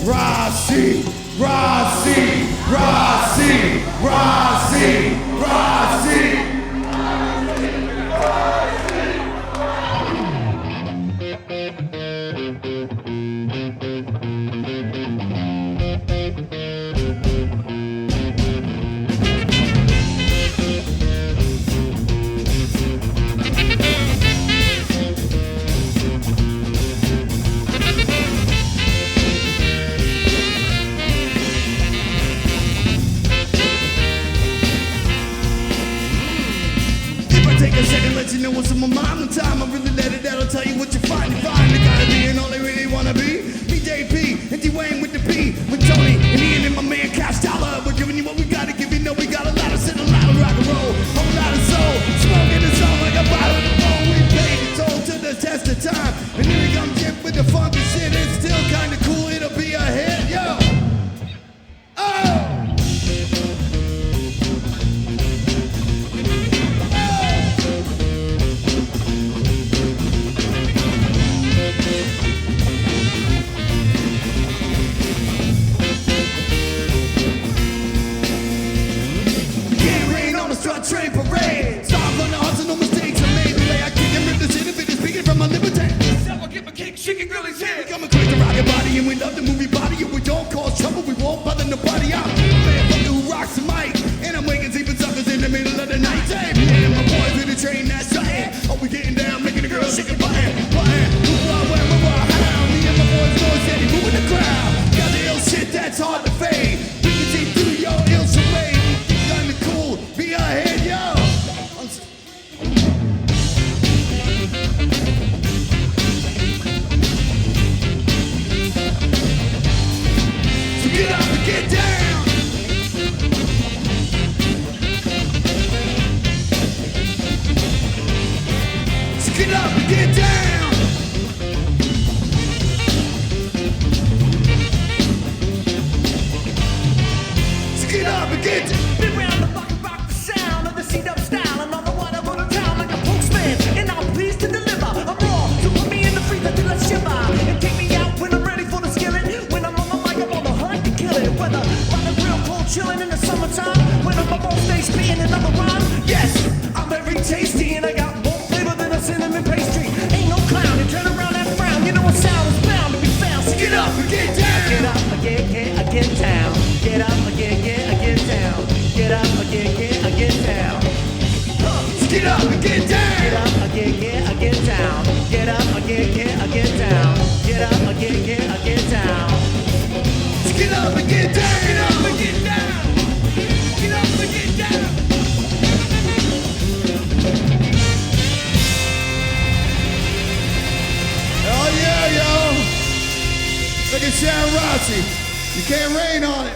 Rossi, Rossi, Rossi, Rossi, Rossi. Take a second, let you know what's on my mind. The time I really let it out, I'll tell you what you find. You find the guy being all they really wanna be. BJP and Dwayne with the P, with Tony and Ian and my man Cashdollar. We're giving you what we gotta give you. Know we got a lot of sit, a lot of rock and roll, a whole lot of soul. Smoking the song like a bottle of roll. We paid the toll to the test of time. And here we come, Jip with the funky shit. It's still kinda cool. It'll be a hit, yo. Oh. Strut train parade. Stars on the hearts and no mistakes are made. The way I kick and rip the shit if it is speaking from my liberty. Step, I get my kick, she can really hit. We come and click the rocket body and we love the movie body. And we don't cause trouble, we won't bother nobody out. Man, fucker who rocks the mic. And I'm waking sleeping suckers in the middle of the night. Hey, man, my boys with the train, that's right. Oh, we getting down, making the girls shake a button. Button, how? Me and my boys know steady moving the crowd. Got the ill shit that's hard to fade. We can see through your ill charade. Kinda cool, be ahead, yo. So get up and get down. So get up and get down. So get up and get down. Been round the block and rock the sound of the seat-up style. Another one I run town like a postman, and I'm pleased to deliver. I'm raw, so put me in the freezer till I shiver, and take me out when I'm ready for the skillet. When I'm on the mic, I'm on the hunt to kill it. Whether by the real cold chilling in the summertime, when I'm up on stage spitting another rhyme. Yes, I'm very tasty, and I got more flavor than a cinnamon pastry. Ain't no clown, you turn around and frown. You know a sound is bound to be found. So Get up and get down. get up, get down. Get up, get down. Get up, get down. Get up and get down. Get up, get down. Get up, get down. Get up, get down. Get up and get down. Get up and get down. Get up and get down. Oh yeah, yo. Look at Sharon Rossi. You can't rain on it.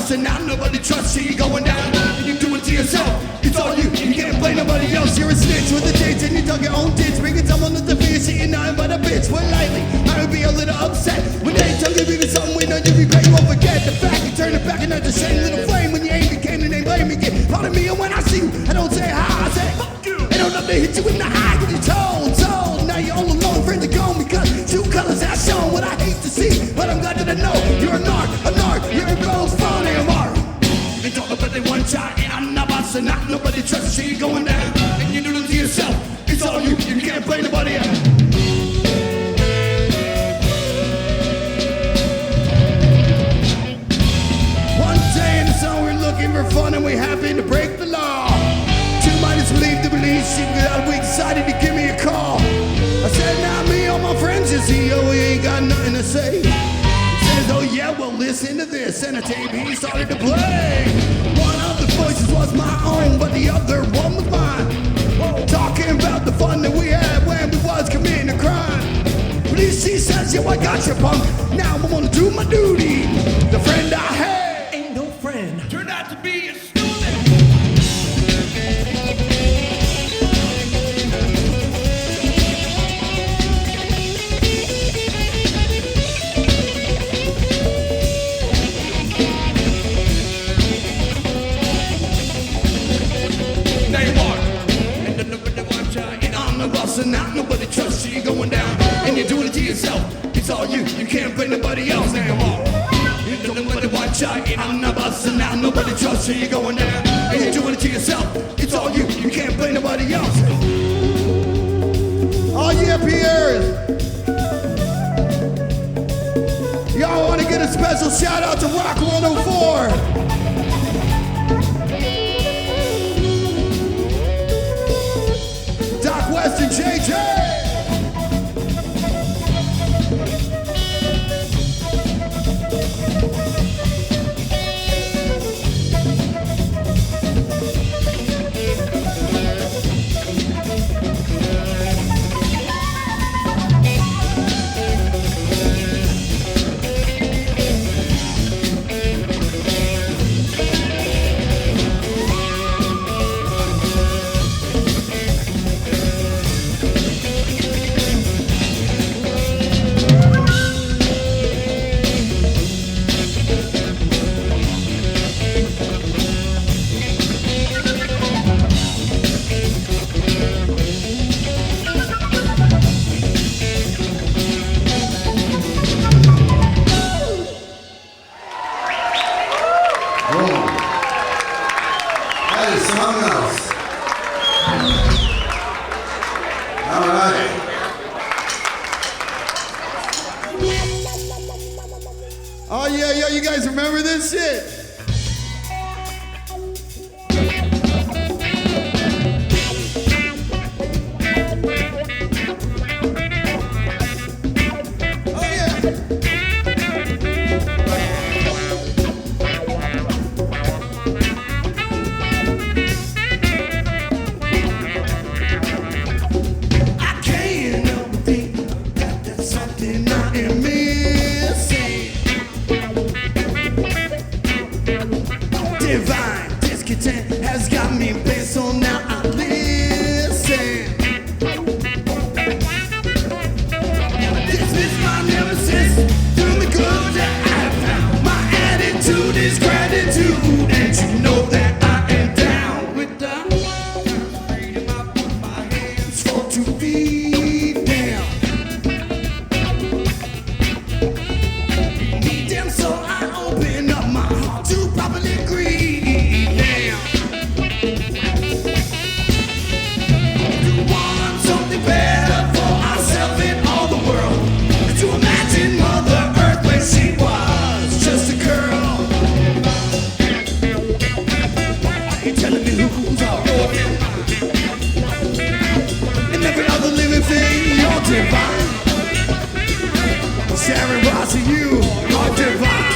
And now nobody trusts you, you're going down and you do it to yourself. It's all you can't blame nobody else. You're a snitch with the dates and you dug your own ditch. Bringing someone with the fear, shit, you're nothing but a bitch. Well, lightly, I would be a little upset when they tell you to something we know you regret. You won't forget the fact you turn it back and the same little flame when you ain't became and they blame me. Get part of me, and when I see you, I don't say hi, I say fuck you. And know enough to hit you in the eye with your toes. So now you're all alone, friends are gone because two colors have shown what I hate to see. But I'm glad that I know you're a narc, you're a rose phony mark. You talk about the one shot, and I'm not busting, not nobody trusts you going down. And you do it to yourself, it's all you can't blame nobody else. One day in the summer we're looking for fun and we happen to break the law. Two minus believe the police, she got we decided to give me a call. I said, now me, all my friends is here, we ain't got nothing to say. Oh yeah, well listen to this, and a tape he started to play. One of the voices was my own, but the other one was mine. Talking about the fun that we had when we was committing a crime. Police, she says, yo, I got you, punk. Now I'm gonna do my duty. The friend I had ain't no friend. turned out to be a Stooley. And now nobody trusts you, you're going down, and you're doing it to yourself. It's all you can't blame nobody else anymore. You don't nobody watch out, and I'm not busting now. Nobody trusts you, you're going down, and you're doing it to yourself. It's all you can't blame nobody else. Oh yeah, Pierre. Y'all want to get a special shout out to Rock 104. West and JJ. Oh yeah, yo, you guys remember this shit? Divine discontent has got me pissed, so now I listen. Dismiss my nemesis, do me good that I have found. My attitude is gratitude, and you know that I am down with the freedom I put my hands for to be down. Need them, so I open up my heart to properly agree. Divine. Sharon Rossi, you are divine.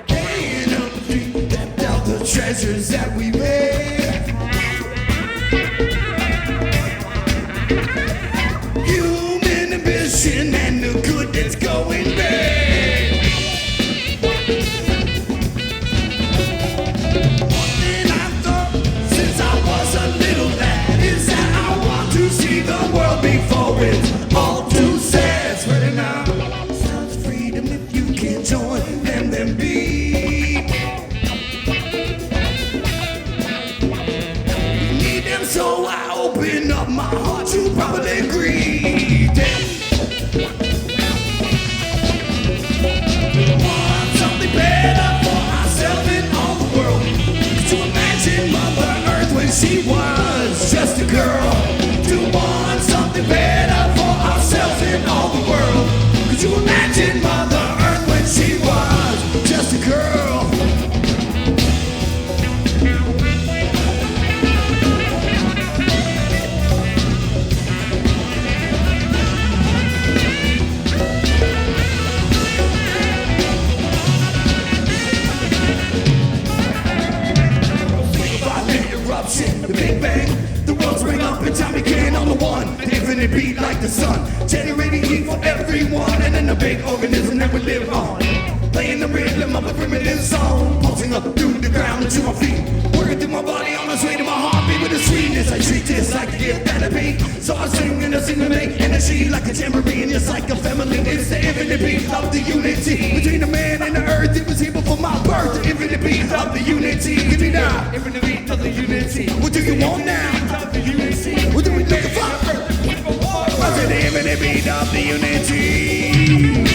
Paying up the street, that down the treasures that we made. Human ambition and the good that's going bad. One thing I thought since I was a little lad is that I want to see the world before it's all too sad. Spreading out sounds of freedom if you can join them, then be. infinite beat like the sun, generating heat for everyone, and in the big organism that we live on. Playing the rhythm of a primitive song, pulsing up through the ground into my feet, working through my body on the way to my heartbeat with a sweetness. I treat this like a gift and a beat, so I sing and I sing to make energy like a tambourine, just like a family. It's the infinite beat of the unity between the man and the earth. It was here before my birth. The infinite beat of the unity. Give me now. Infinite beat of the unity. What do you want now? Of the unity. What do we looking for? I said the infinite beat of the unity.